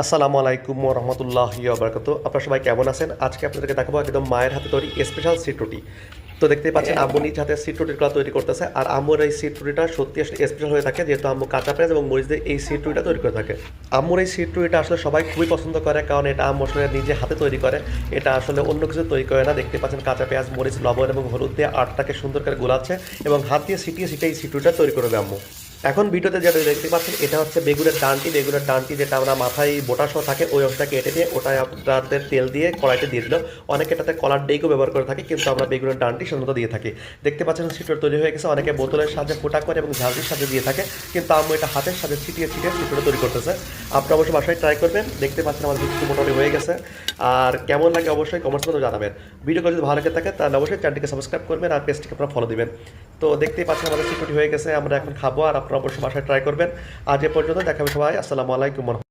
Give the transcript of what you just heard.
আসসালামু আলাইকুম ওয়া রাহমাতুল্লাহি ওয়া বারাকাতুহু। আপনারা সবাই কেমন আছেন? আজকে আপনাদেরকে দেখাবো একদম মায়ের হাতে তৈরি স্পেশাল সিট রুটি। তো দেখতেই পাচ্ছেন আম্মু নিজ হাতে সিট রুটিগুলো তৈরি করতেছে। আর আম্মুর এই সিট রুটিটা সত্যি আসলে স্পেশাল হয়ে থাকে, যেহেতু আম্মু কাঁচা পেঁয়াজ এবং মরিচ দিয়ে এই সিট রুটিটা তৈরি করে থাকে। আম্মুর এই সিট রুটিটা আসলে সবাই খুবই পছন্দ করে, কারণ এটা আম্মু আসলে নিজে হাতে তৈরি করে। এটা আসলে অন্য কিছু তৈরি করে না। দেখতে পাচ্ছেন কাঁচা পেঁয়াজ, মরিচ, লবণ এবং হলুদ দিয়ে আটটাকে সুন্দর করে গোলাচ্ছে এবং হাত দিয়ে ছিটিয়ে ছিটিয়ে এই সিট রুটিটা তৈরি করবে আম্মু। এখন ভিডিওতে যেটা দেখতে পাচ্ছেন এটা হচ্ছে বেগুনের ডানটি যেটা আমরা মাথায় বোটা সহ থাকে, ওই অংশটা কেটে দিয়ে ওটাই আপনাদের তেল দিয়ে কড়াইতে দিয়ে দিল। অনেকে এটাতে কলার ডেকও ব্যবহার করে থাকে, কিন্তু আমরা বেগুনের ডানটি সাধারণত দিয়ে থাকি। দেখতে পাচ্ছেন সিটুর তৈরি হয়ে গেছে। অনেকে বোতলের সাহায্যে ফোটা করে এবং ঝাঁঝরির সাথে দিয়ে থাকে, কিন্তু আম্মু এটা হাতের সাথে ছিটিয়ে ছিটিয়ে সিটুটা তৈরি করতেছে। আপনারা অবশ্যই বাসায় ট্রাই করবেন। দেখতে পাচ্ছেন আমাদের কিছু মোটামুটি হয়ে গেছে। আর কেমন লাগে অবশ্যই কমেন্টস মধ্যে জানাবেন। ভিডিও যদি ভালো লেগে থাকে তাহলে অবশ্যই চ্যানেলটিকে সাবস্ক্রাইব করবেন আর পেজটিকে আপনারা ফলো দিবেন। তো দেখতেই পাচ্ছেন আমাদের সিটুটি হয়ে গেছে, আমরা এখন খাবো। আর আপনারা অবশ্যই বাসায় ট্রাই করবেন। আজ এ পর্যন্ত, দেখা হবে সবাই। আসসালামু আলাইকুম।